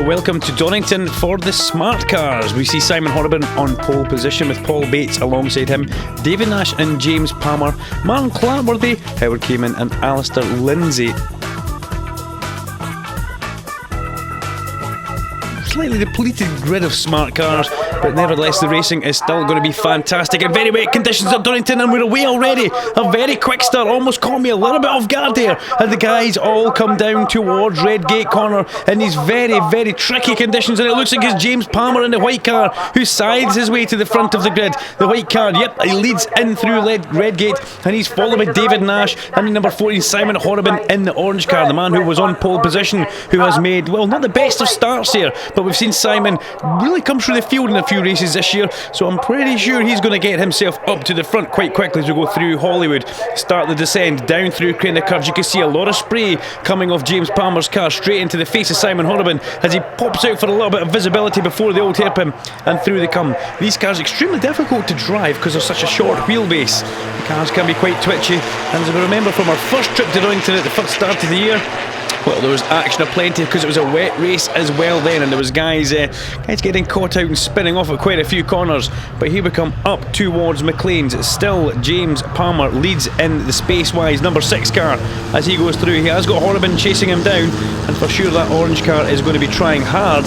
So welcome to Donnington for the smart cars. We see Simon Horrobin on pole position with Paul Bates alongside him, David Nash and James Palmer, Martin Clatworthy, Howard Kamen and Alistair Lindsay. Slightly depleted grid of smart cars, but nevertheless the racing is still going to be fantastic in very wet conditions at Donnington, and we're away already. A very quick start almost caught me a little bit off guard there, and the guys all come down towards Redgate Corner in these very tricky conditions, and it looks like it's James Palmer in the white car who sides his way to the front of the grid. The white car, yep, he leads in through Redgate, and he's followed by David Nash and the number 14 Simon Horrobin in the orange car, the man who was on pole position, who has made, well, not the best of starts here, but we've seen Simon really come through the field in a few races this year, so I'm pretty sure he's going to get himself up to the front quite quickly as we go through Hollywood. Start the descent down through Crane the Curves. You can see a lot of spray coming off James Palmer's car straight into the face of Simon Horrobin as he pops out for a little bit of visibility before the old hairpin and through the come. These cars are extremely difficult to drive because they're such a short wheelbase. The cars can be quite twitchy, and as we remember from our first trip to Donnington at the first start of the year, well, there was action aplenty because it was a wet race as well then, and there was guys getting caught out and spinning off at quite a few corners. But here we come up towards McLean's. Still James Palmer leads in the space-wise number 6 car as he goes through. He has got Horrobin chasing him down, and for sure that orange car is going to be trying hard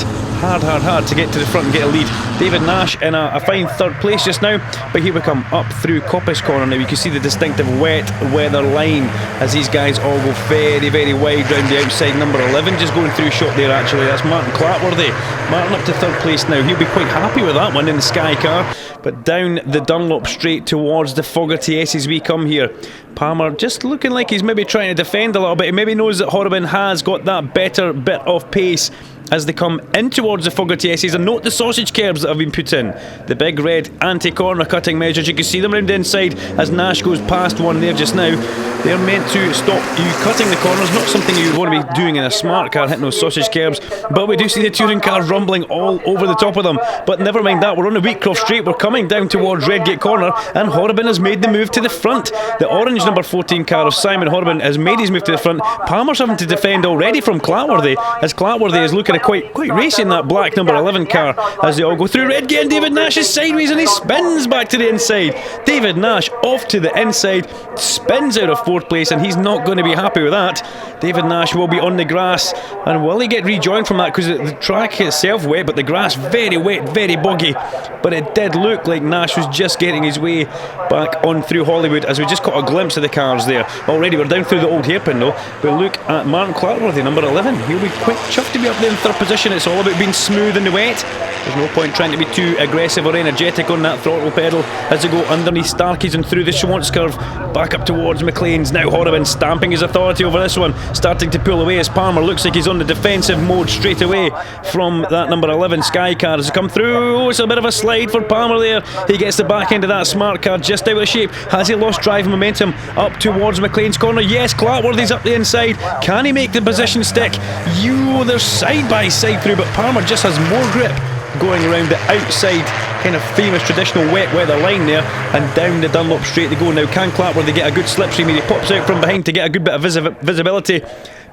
to get to the front and get a lead. David Nash in a fine third place just now, but here we come up through Coppice Corner. Now you can see the distinctive wet weather line as these guys all go very wide round the outside. Number 11 just going through shot there actually, that's Martin Clatworthy. Martin up to third place now, he'll be quite happy with that one in the Sky car. But down the Dunlop straight towards the Fogarty S as we come here. Palmer just looking like he's maybe trying to defend a little bit. He maybe knows that Horrobin has got that better bit of pace as they come in towards the Fogarty S's, and note the sausage curbs that have been put in. The big red anti-corner cutting measures, you can see them round the inside as Nash goes past one there just now. They're meant to stop you cutting the corners, not something you want to be doing in a smart car, hitting those sausage curbs, but we do see the touring cars rumbling all over the top of them. But never mind that, we're on the Wheatcroft Straight, we're coming down towards Redgate Corner, and Horrobin has made the move to the front. The orange number 14 car of Simon Horrobin has made his move to the front. Palmer's having to defend already from Clatworthy, as Clatworthy is looking at quite racing that black number 11 car as they all go through Redgate, and David Nash is sideways and he spins back to the inside. David Nash off to the inside, spins out of fourth place, and he's not going to be happy with that. David Nash will be on the grass, and will he get rejoined from that because the track itself wet, but the grass very wet, very boggy. But it did look like Nash was just getting his way back on through Hollywood as we just caught a glimpse of the cars there. Already we're down through the old hairpin though. But look at Martin Clatworthy, number 11. He'll be quite chuffed to be up there in third position. It's all about being smooth in the wet. There's no point trying to be too aggressive or energetic on that throttle pedal as they go underneath Starkeys and through the Schwantz curve back up towards McLean's. Now Horrobin stamping his authority over this one, starting to pull away as Palmer looks like he's on the defensive mode straight away from that number 11 Sky car as they come through. Oh, it's a bit of a slide for Palmer there. He gets the back end of that smart car just out of shape. Has he lost drive momentum up towards McLean's corner? Yes, Clatworthy's up the inside. Can he make the position stick? They're side by side through, but Palmer just has more grip going around the outside, kind of famous traditional wet weather line there, and down the Dunlop straight they go. Now can Clatworthy get a good slipstream? He pops out from behind to get a good bit of visibility,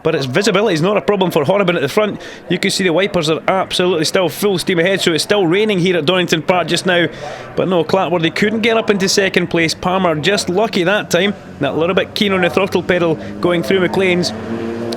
but its visibility is not a problem for Horrobin at the front. You can see the wipers are absolutely still full steam ahead, so it's still raining here at Donnington Park just now. But no, Clatworthy couldn't get up into second place. Palmer just lucky that time, that little bit keen on the throttle pedal going through McLean's.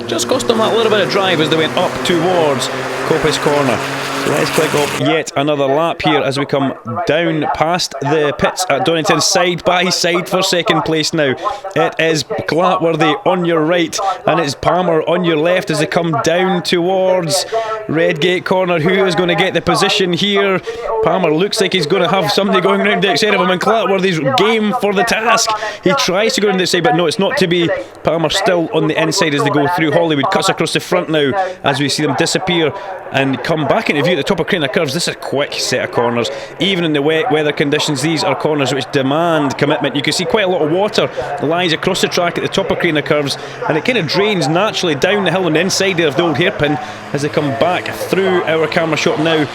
Just cost them that little bit of drive as they went up towards Coppice Corner. So let's click off yet another lap here as we come down past the pits at Donnington, side by side for second place now. It is Clatworthy on your right and it's Palmer on your left as they come down towards Redgate Corner. Who is going to get the position here? Palmer looks like he's going to have somebody going round the outside of him, and Clatworthy's game for the task. He tries to go round the outside, but no, it's not to be. Palmer still on the inside as they go through Hollywood, cuts across the front now as we see them disappear and come back into view at the top of Crane Curves. This is a quick set of corners. Even in the wet weather conditions, these are corners which demand commitment. You can see quite a lot of water lies across the track at the top of Crane Curves, and it kind of drains naturally down the hill on the inside there of the old hairpin as they come back through our camera shot now.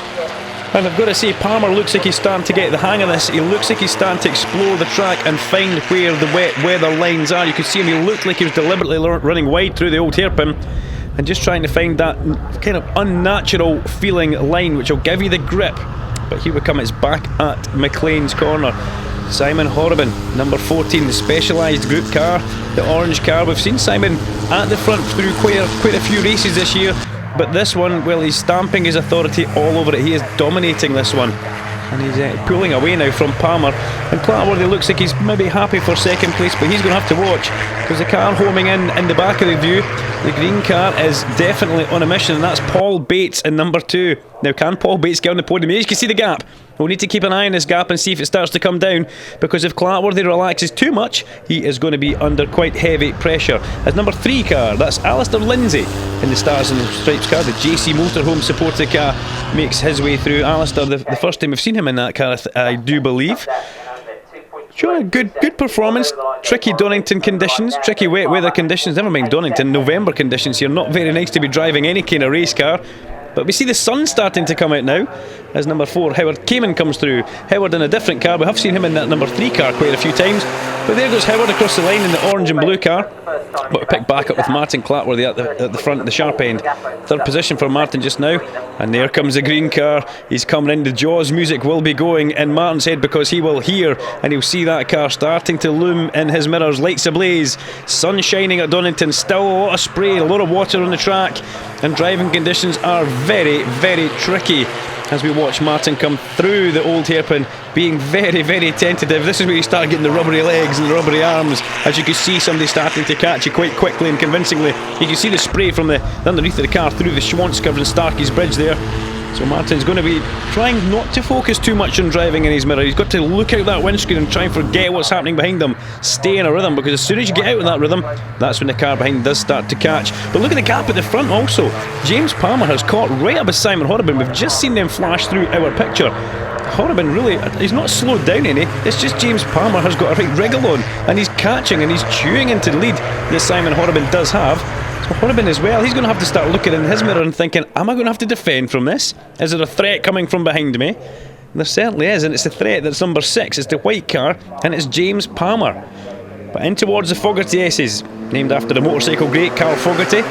And I've got to say, Palmer looks like he's starting to get the hang of this. He looks like he's starting to explore the track and find where the wet weather lines are. You can see him, he looked like he was deliberately running wide through the old hairpin. and just trying to find that kind of unnatural feeling line which will give you the grip. But here we come, it's back at McLean's corner. Simon Horrobin, number 14, the specialised group car, the orange car. We've seen Simon at the front through quite a few races this year, but this one, well, he's stamping his authority all over it. He is dominating this one, and he's pulling away now from Palmer. And Clatworthy looks like he's maybe happy for second place, but he's going to have to watch, because the car homing in the back of the view, the green car is definitely on a mission, and that's Paul Bates in number 2. Now, can Paul Bates get on the podium? You can see the gap. We'll need to keep an eye on this gap and see if it starts to come down, because if Clatworthy relaxes too much, he is going to be under quite heavy pressure. As number 3 car, that's Alistair Lindsay in the Stars and Stripes car. The JC Motorhome supported car makes his way through. Alistair, the first time we've seen him in that car, I do believe. Sure, good performance. Tricky Donington conditions, tricky wet weather conditions. Never mind Donington, November conditions here. Not very nice to be driving any kind of race car. But we see the sun starting to come out now as number 4, Howard Kamen, comes through. Howard in a different car. We have seen him in that number 3 car quite a few times. But there goes Howard across the line in the orange and blue car. But we pick back up with Martin Clatworthy at the front, the sharp end. Third position for Martin just now. And there comes the green car. He's coming in. The Jaws music will be going in Martin's head, because he will hear and he'll see that car starting to loom in his mirrors. Lights ablaze. Sun shining at Donington. Still a lot of spray, a lot of water on the track. And driving conditions are very, very tricky as we watch Martin come through the old hairpin, being very, very tentative. This is where you start getting the rubbery legs and the rubbery arms, as you can see somebody starting to catch you quite quickly and convincingly. You can see the spray from the underneath of the car through the Schwantz curve and Starkey's Bridge there. So Martin's going to be trying not to focus too much on driving in his mirror. He's got to look out that windscreen and try and forget what's happening behind him. Stay in a rhythm, because as soon as you get out of that rhythm, that's when the car behind does start to catch. But look at the gap at the front also. James Palmer has caught right up with Simon Horrobin. We've just seen them flash through our picture. Horrobin really, he's not slowed down any. It's just James Palmer has got a right wriggle on, and he's catching and he's chewing into the lead that Simon Horrobin does have. So Horrobin as well, he's going to have to start looking in his mirror and thinking, am I going to have to defend from this? Is there a threat coming from behind me? And there certainly is, and it's the threat that's number 6. It's the white car, and it's James Palmer. But in towards the Fogarty S's, named after the motorcycle great Carl Fogarty.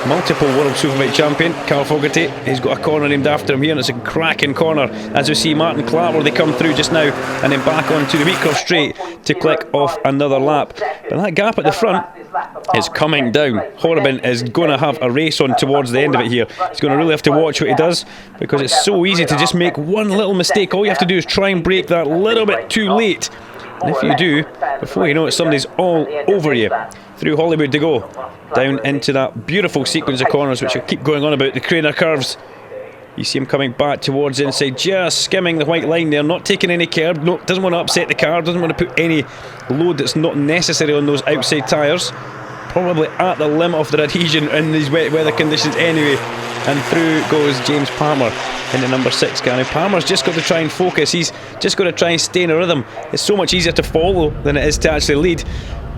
Multiple World Superbike champion, Carl Fogarty. He's got a corner named after him here, and it's a cracking corner as we see Martin Clatworthy come through just now, and then back onto the Wheatcroft straight to click off another lap. But that gap at the front is coming down. Horrobin is going to have a race on towards the end of it here. He's going to really have to watch what he does, because it's so easy to just make one little mistake. All you have to do is try and brake that little bit too late, and if you do, before you know it, somebody's all over you. Through Hollywood to go, down into that beautiful sequence of corners which I keep going on about, the Craner curves. You see him coming back towards the inside, just skimming the white line there, not taking any curb, doesn't want to upset the car, doesn't want to put any load that's not necessary on those outside tyres. Probably at the limit of their adhesion in these wet weather conditions anyway. And through goes James Palmer in the number 6 car. Now Palmer's just got to try and focus, he's just got to try and stay in a rhythm. It's so much easier to follow than it is to actually lead.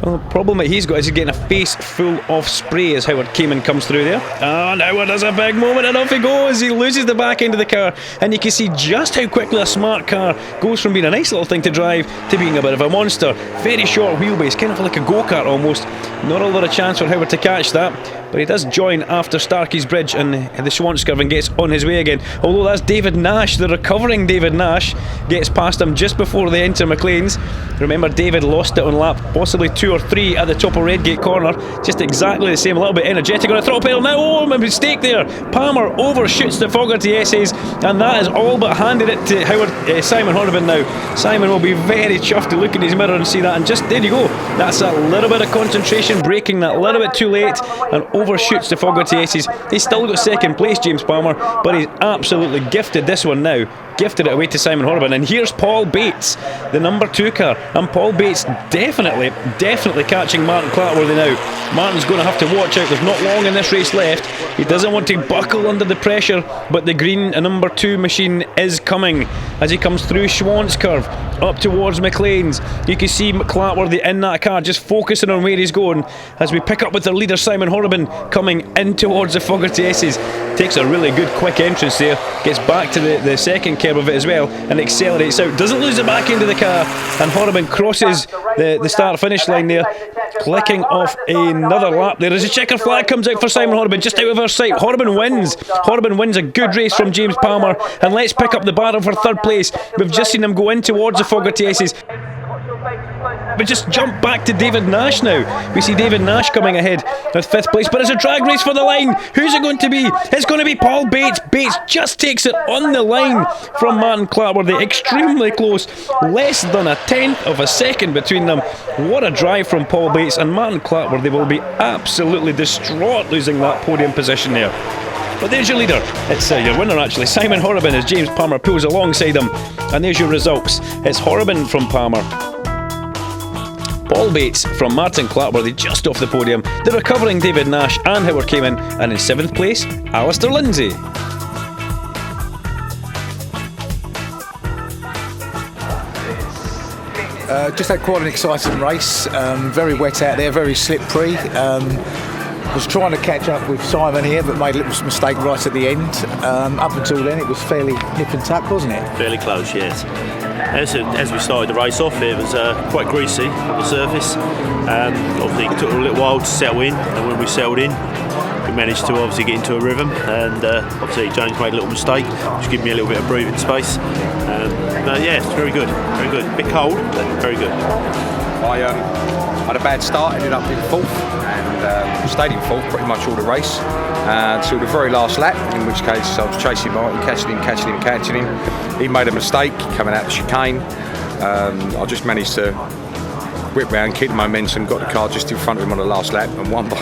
Well, the problem that he's got is he's getting a face full of spray as Howard Kamen comes through there. And Howard has a big moment, and off he goes. He loses the back end of the car, and you can see just how quickly a smart car goes from being a nice little thing to drive to being a bit of a monster. Very short wheelbase, kind of like a go-kart almost. Not a lot of chance for Howard to catch that, but he does join after Starkey's Bridge and the Schwantz curve and gets on his way again. Although that's David Nash, the recovering David Nash, gets past him just before they enter McLean's. Remember, David lost it on lap possibly 2 or 3 at the top of Redgate corner. Just exactly the same, a little bit energetic on a throttle pedal now. Oh, my mistake there. Palmer overshoots the Fogarty S's, and that is all but handed it to Simon Horrobin now. Simon will be very chuffed to look in his mirror and see that, and just there you go. That's a little bit of concentration, braking that little bit too late, and overshoots the Fogarty S's. He's still got second place, James Palmer, but he's absolutely gifted this one now. Gifted it away to Simon Horrobin. And here's Paul Bates, the number 2 car, and Paul Bates definitely catching Martin Clatworthy now. Martin's going to have to watch out. There's not long in this race left. He doesn't want to buckle under the pressure, but the green number 2 machine is coming as he comes through Schwantz curve up towards McLean's. You can see Clatworthy in that car just focusing on where he's going as we pick up with their leader Simon Horrobin coming in towards the Fogarty S's. Takes a really good quick entrance there, gets back to the second curve curb of it as well and accelerates out. Doesn't lose it back into the car, and Horriban crosses the start-finish line there, clicking off another lap there as a checker flag comes out for Simon Horriban, just out of our sight. Horriban wins. Horriban wins a good race from James Palmer, and let's pick up the battle for third place. We've just seen him go in towards the Fogarty S's. We just jump back to David Nash now. We see David Nash coming ahead with 5th place, but it's a drag race for the line. Who's it going to be? It's going to be Paul Bates. Bates just takes it on the line from Martin Clatworthy. Extremely close. Less than a 1/10 of a second between them. What a drive from Paul Bates, and Martin Clatworthy will be absolutely distraught losing that podium position there. But there's your leader. It's your winner actually, Simon Horriban, as James Palmer pulls alongside him. And there's your results. It's Horriban from Palmer, Paul Bates from Martin Clatworthy just off the podium, the recovering David Nash and Howard Cayman, and in 7th place, Alistair Lindsay. Just had quite an exciting race, very wet out there, very slippery. Was trying to catch up with Simon here, but made a little mistake right at the end. Up until then, it was fairly nip and tuck, wasn't it? Fairly close, yes. As we started the race off, it was quite greasy on the surface. Obviously, it took a little while to settle in, and when we settled in, we managed to obviously get into a rhythm. And obviously, James made a little mistake, which gave me a little bit of breathing space. But yeah, it's very good, very good. A bit cold, but very good. I had a bad start, ended up in 4th, and stayed in 4th pretty much all the race until the very last lap, in which case I was chasing Martin, catching him. He made a mistake coming out the chicane. I just managed to whip round, keep the momentum, got the car just in front of him on the last lap, and won by,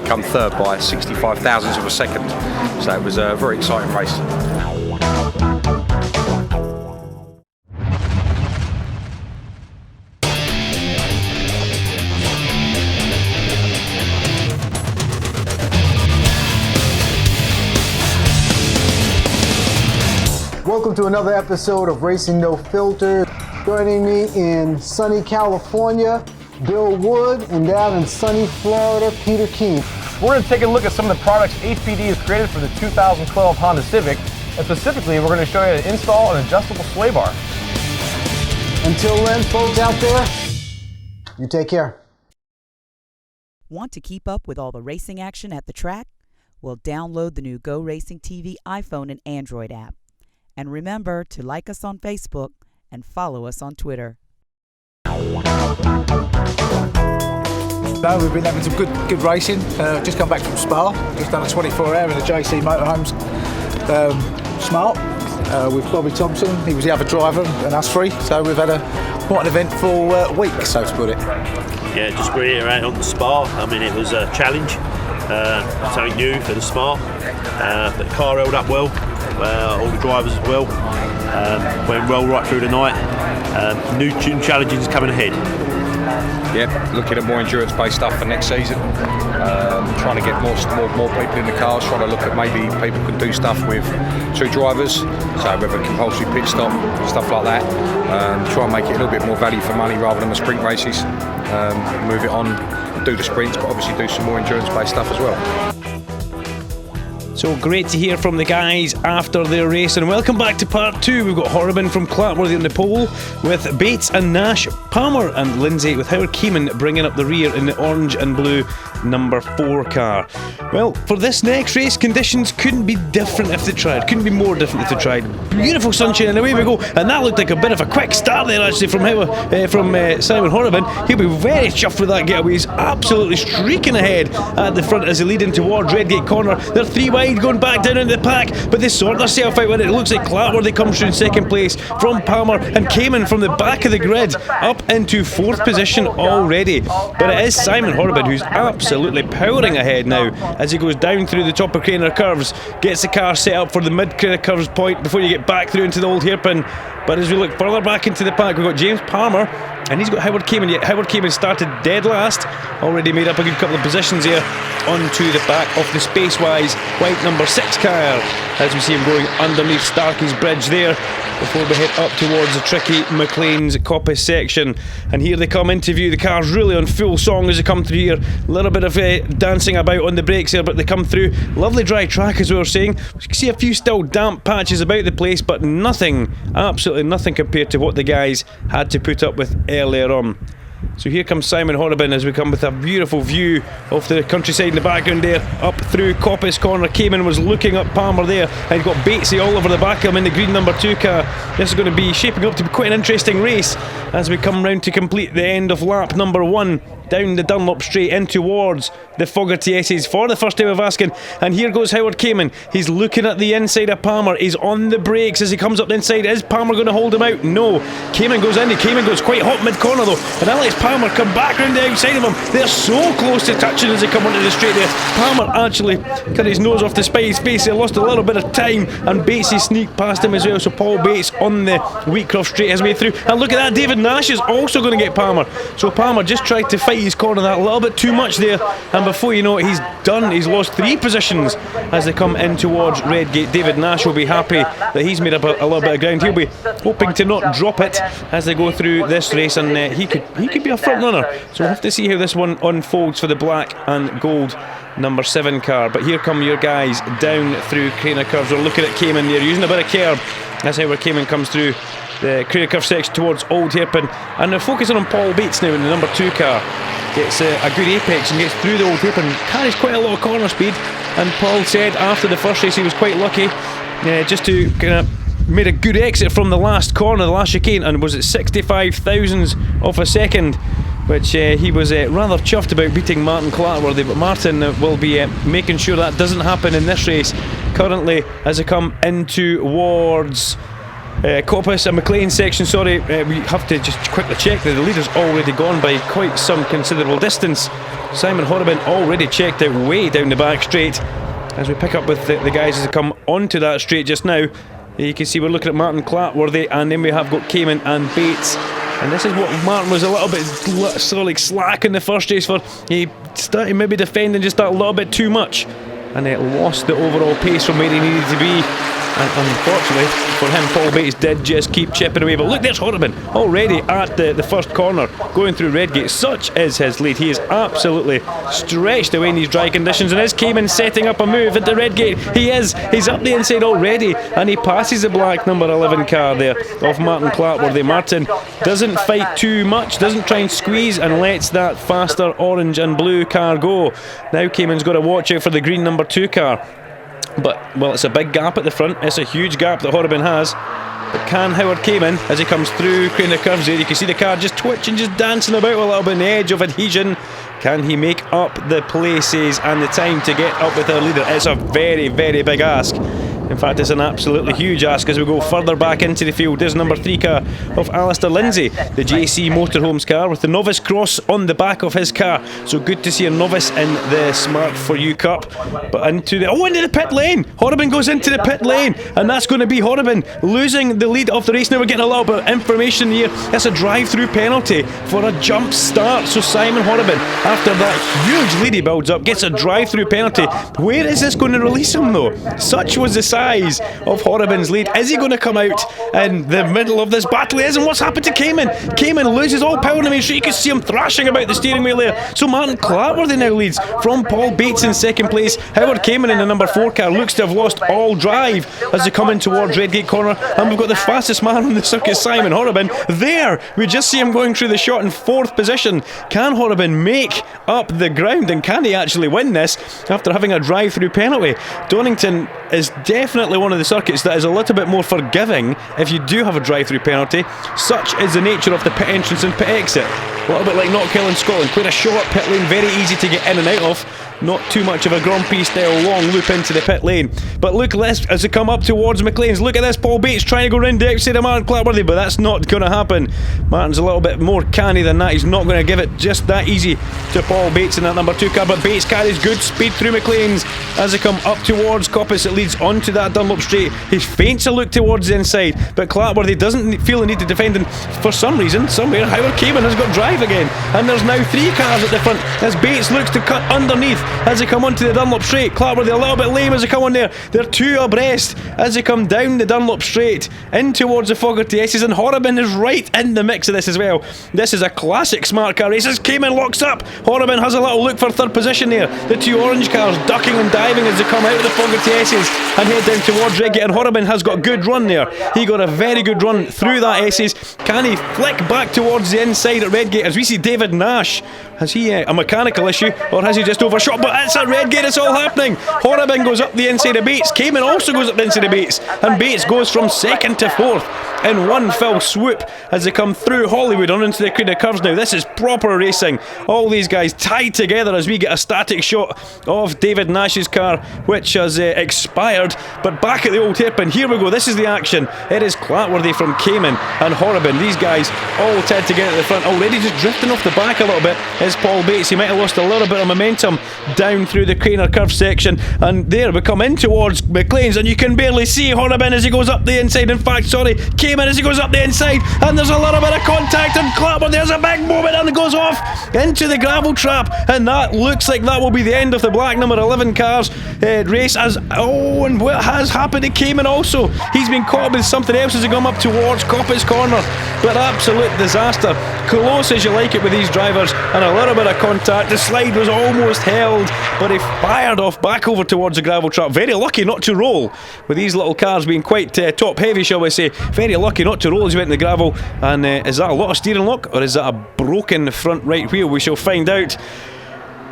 come 3rd by 65 thousandths of a second. So it was a very exciting race. Welcome to another episode of Racing No Filter. Joining me in sunny California, Bill Wood, and down in sunny Florida, Peter King. We're going to take a look at some of the products HPD has created for the 2012 Honda Civic, and specifically we're going to show you how to install an adjustable sway bar. Until then, folks out there, you take care. Want to keep up with all the racing action at the track? Well, download the new GoRacingTV iPhone and Android app. And remember to like us on Facebook and follow us on Twitter. No, we've been having some good racing. Just come back from Spa. Just done a 24-hour in the JC Motorhomes Smart with Bobby Thompson. He was the other driver and us three. So we've had quite an eventful week, so to put it. Yeah, just reiterate on the Spa. I mean, it was a challenge, something new for the Spa. But the car held up well. All the drivers as well. Went well right through the night. New challenges coming ahead. Yep, looking at more endurance-based stuff for next season. Trying to get more people in the cars. Trying to look at maybe people can do stuff with 2 drivers. So whether compulsory pit stop, stuff like that. Try and make it a little bit more value for money rather than the sprint races. Move it on, do the sprints, but obviously do some more endurance-based stuff as well. So great to hear from the guys after their race, and welcome back to part 2. We've got Horriban from Clatworthy on the pole with Bates and Nash, Palmer and Lindsay with Howard Cayman bringing up the rear in the orange and blue number 4 car. Well, for this next race, conditions couldn't be different if they tried. Couldn't be more different if they tried. Beautiful sunshine, and away we go. And that looked like a bit of a quick start there actually from Simon Horriban. He'll be very chuffed with that getaway. He's absolutely streaking ahead at the front as they lead in towards Redgate Corner. They're 3 wide going back down into the pack, but they sort themselves out with it. It looks like Clatworthy comes through in 2nd place from Palmer, and Cayman from the back of the grid up into 4th position already. But it is Simon Horriban who's absolutely powering ahead now as he goes down through the top of Craner curves, gets the car set up for the mid curves point before you get back through into the old hairpin, But as we look further back into the pack, we've got James Palmer, and he's got Howard Cayman. Yet Howard Cayman started dead last, already made up a good couple of positions here onto the back of the Spacewise white number 6 car, as we see him going underneath Starkey's bridge there before we head up towards the tricky McLean's Coppice section. And here they come into view. The car's really on full song as they come through here. A little bit of dancing about on the brakes here, but they come through. Lovely dry track, as we were saying. You can see a few still damp patches about the place, but nothing, absolutely nothing compared to what the guys had to put up with earlier on. So here comes Simon Horrobin as we come with a beautiful view of the countryside in the background there, up through Coppice Corner. Cayman was looking up Palmer there, and got Batesy all over the back of him in the green number 2 car. This is going to be shaping up to be quite an interesting race as we come round to complete the end of lap number 1. Down the Dunlop straight in towards the Fogarty S's for the first time of asking. And here goes Howard Cayman. He's looking at the inside of Palmer. He's on the brakes as he comes up the inside. Is Palmer going to hold him out? No. Cayman goes in. Cayman goes quite hot mid-corner though. And that lets Palmer come back round the outside of him. They're so close to touching as they come onto the straight there. Palmer actually cut his nose off the Spy's face. He lost a little bit of time, and Batesy sneaked past him as well. So Paul Bates on the Wheatcroft straight his way through. And look at that, David Nash is also going to get Palmer. So Palmer just tried to fight his corner that a little bit too much there, and before you know it, he's done. He's lost 3 positions as they come in towards Redgate. David Nash will be happy that he's made up a little bit of ground. He'll be hoping to not drop it as they go through this race, and he could be a front runner. So we'll have to see how this one unfolds for the black and gold number 7 car. But here come your guys down through Craner Curves. We're looking at Cayman there using a bit of curb. That's how Cayman comes through the Craner Curve section towards Old Hairpin, and they're focusing on Paul Bates now in the number 2 car. Gets a good apex and gets through the Old Hairpin, carries quite a lot of corner speed, and Paul said after the first race he was quite lucky just to kind of made a good exit from the last corner, the last chicane, and was at 65 thousandths of a second, which he was rather chuffed about beating Martin Clatworthy. But Martin will be making sure that doesn't happen in this race currently as they come in towards Coppice and McLean section. Sorry, we have to just quickly check that the leader's already gone by quite some considerable distance. Simon Horrobin already checked out way down the back straight. As we pick up with the guys as they come onto that straight just now, you can see we're looking at Martin Clatworthy, and then we have got Cayman and Bates. And this is what Martin was a little bit sort of like slack in the first race for. He started maybe defending just that little bit too much, and it lost the overall pace from where he needed to be. And unfortunately for him, Paul Bates did just keep chipping away. But look, there's Horrobin already at the first corner going through Redgate. Such is his lead. He is absolutely stretched away in these dry conditions, and is Cayman setting up a move into Redgate? He's up the inside already, and he passes the black number 11 car there of Martin Clatworthy. Martin doesn't fight too much, doesn't try and squeeze, and lets that faster orange and blue car go. Now Cayman's got to watch out for the green number 2 car. But, well, it's a big gap at the front. It's a huge gap that Horrobin has. But can Howard Cayman, as he comes through Craner Curves there, you can see the car just twitching, just dancing about a little bit on the edge of adhesion. Can he make up the places and the time to get up with our leader? It's a very, very big ask. In fact, it's an absolutely huge ask as we go further back into the field. There's number 3 car of Alistair Lindsay, the JC Motorhomes car, with the novice cross on the back of his car. So good to see a novice in the Smart For You Cup. But into the pit lane. Horrobin goes into the pit lane, and that's going to be Horrobin losing the lead of the race. Now we're getting a little bit of information here. It's a drive-through penalty for a jump start. So Simon Horrobin, after that huge lead he builds up, gets a drive-through penalty. Where is this going to release him though? Such was the size of Horrobin's lead. Is he going to come out in the middle of this battle? He isn't. What's happened to Cayman? Cayman loses all power in the main street. You can see him thrashing about the steering wheel there. So Martin Clatworthy now leads from Paul Bates in second place. Howard Cayman in the number 4 car looks to have lost all drive as they come in towards Redgate Corner, and we've got the fastest man on the circuit, Simon Horrobin. There, we just see him going through the shot in 4th position. Can Horrobin make up the ground, and can he actually win this after having a drive-through penalty? Donington is definitely one of the circuits that is a little bit more forgiving if you do have a drive-through penalty. Such is the nature of the pit entrance and pit exit. A little bit like Knockhill in Scotland, quite a short pit lane, very easy to get in and out of. Not too much of a Grand Prix style long loop into the pit lane. But look at this as they come up towards McLean's. Look at this, Paul Bates trying to go round the outside of Martin Clapworthy, but that's not going to happen. Martin's a little bit more canny than that. He's not going to give it just that easy to Paul Bates in that number 2 car, but Bates carries good speed through McLean's as they come up towards Coppice. It leads onto that Dunlop straight. He feints a look towards the inside, but Clapworthy doesn't feel the need to defend, and for some reason, somewhere, Howard Cayman has got drive again, and there's now 3 cars at the front as Bates looks to cut underneath as they come onto the Dunlop straight. Clapworthy a little bit lame as they come on there. They're 2 abreast as they come down the Dunlop straight in towards the Fogarty S's, and Horrobin is right in the mix of this as well. This is a classic smart car race as Cayman locks up. Horrobin has a little look for 3rd position there. The 2 orange cars ducking and diving as they come out of the Fogarty S's and head down towards Redgate, and Horrobin has got good run there. He got a very good run through that S's. Can he flick back towards the inside at Redgate as we see David Nash? Has he a mechanical issue, or has he just overshot? But it's at Redgate, it's all happening. Horrobin goes up the inside of Bates. Cayman also goes up the inside of Bates, and Bates goes from 2nd to 4th in one fell swoop as they come through Hollywood on into the Queen of Curves now. This is proper racing. All these guys tied together as we get a static shot of David Nash's car, which has expired. But back at the old hairpin, here we go. This is the action. It is Clapworthy from Cayman and Horrobin. These guys all tied together at the front. Already just drifting off the back a little bit is Paul Bates. He might have lost a little bit of momentum down through the Craner Curve section, and there we come in towards McLean's, and you can barely see Horrobin as he goes up the inside. In fact, sorry, Cayman as he goes up the inside, and there's a little bit of contact, and Clapworthy there's a big moment and it goes off into the gravel trap, and that looks like that will be the end of the black number 11 cars race. As and what has happened to Cayman also? He's been caught with something else as he come up towards Coppice corner, but absolute disaster. Close as you like it with these drivers, and a little bit of contact. The slide was almost held, but he fired off back over towards the gravel trap. Very lucky not to roll, with these little cars being quite top heavy, shall we say. Very lucky not to roll as he went in the gravel. And is that a lot of steering lock, or is that a broken front right wheel? We shall find out.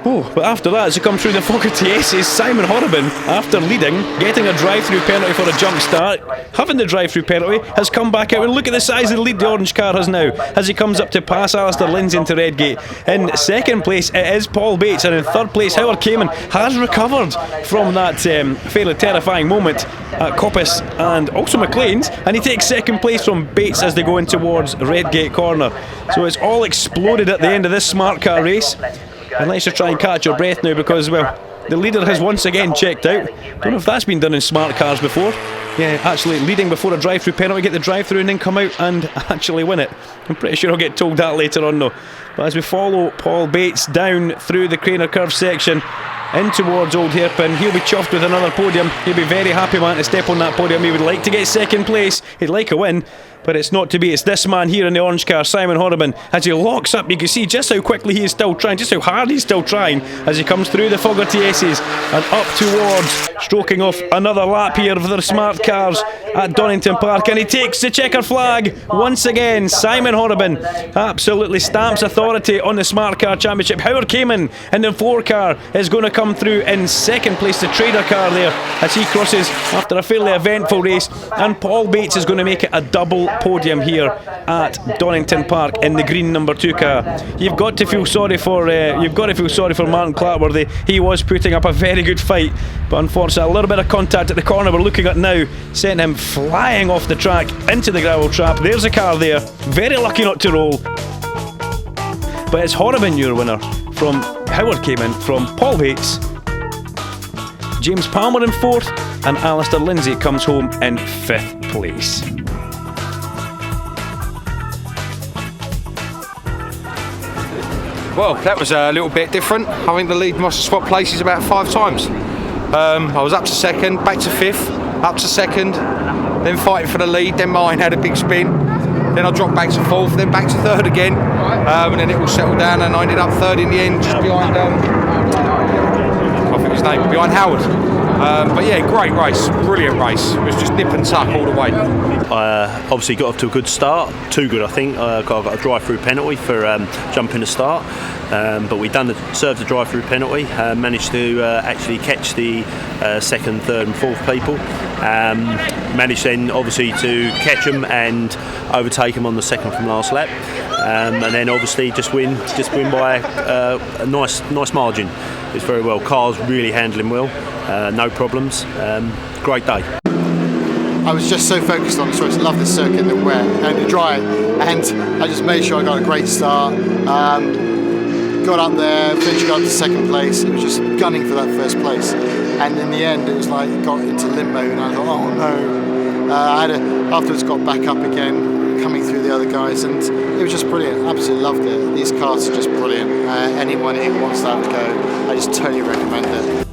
Oh, but after that, as he comes through the Fogarty S's, Simon Horrobin, after leading, getting a drive-through penalty for a jump start, having the drive-through penalty, has come back out, and look at the size of the lead the orange car has now as he comes up to pass Alistair Lindsay into Redgate. In 2nd place it is Paul Bates, and in 3rd place Howard Cayman has recovered from that fairly terrifying moment at Coppice and also McLean's, and he takes 2nd place from Bates as they go in towards Redgate corner. So it's all exploded at the end of this smart car race. And let's just try and catch your breath now, because, well, the leader has once again checked out. Don't know if that's been done in smart cars before. Yeah, actually leading before a drive-through penalty, get the drive-through and then come out and actually win it. I'm pretty sure I'll get told that later on though. But as we follow Paul Bates down through the Craner Curve section in towards Old Hairpin, he'll be chuffed with another podium. He'll be very happy, man, to step on that podium. He would like to get 2nd place. He'd like a win, but it's not to be. It's this man here in the orange car, Simon Horrobin, as he locks up. You can see just how quickly he is still trying, just how hard he's still trying as he comes through the Fogarty S's and up towards stroking off another lap here for the smart cars at Donnington Park, and he takes the checker flag once again. Simon Horrobin absolutely stamps authority on the smart car championship. Howard Cayman in the 4 car is going to come through in 2nd place, the trader car there, as he crosses after a fairly eventful race, and Paul Bates is going to make it a double podium here at Donnington Park in the green number 2 car. You've got to feel sorry for Martin Clapworthy. He was putting up a very good fight, but unfortunately a little bit of contact at the corner we're looking at now sent him flying off the track into the gravel trap. There's a car there, very lucky not to roll. But it's Horrobin, your winner, from Howard Cayman, from Paul Bates. James Palmer in 4th, and Alistair Lindsay comes home in 5th place. Well, that was a little bit different. I think the lead must have swapped places about 5 times. I was up to 2nd, back to 5th, up to 2nd, then fighting for the lead, then mine had a big spin. Then I dropped back to 4th, then back to 3rd again, and then it all settled down, and I ended up 3rd in the end, just behind, I forget his name, behind Howard. But yeah, great race, brilliant race. It was just nip and tuck all the way. I obviously got off to a good start, too good I think. I got a drive-through penalty for jumping the start, but we served the drive-through penalty, managed to actually catch the 2nd, 3rd and 4th people. Managed then obviously to catch them and overtake them on the second from last lap, and then obviously just win by a nice margin. It's very well. Car's really handling well, no problems. Great day. I was just so focused on the choice. I love this circuit, the wet and the dry, and I just made sure I got a great start. Got up there, eventually got to second place. It was just gunning for that first place, and in the end, it was like it got into limbo, and I thought, oh no. Afterwards, got back up again, coming through the other guys, and it was just brilliant. Absolutely loved it. These cars are just brilliant. Anyone who wants to have a go, I just totally recommend it.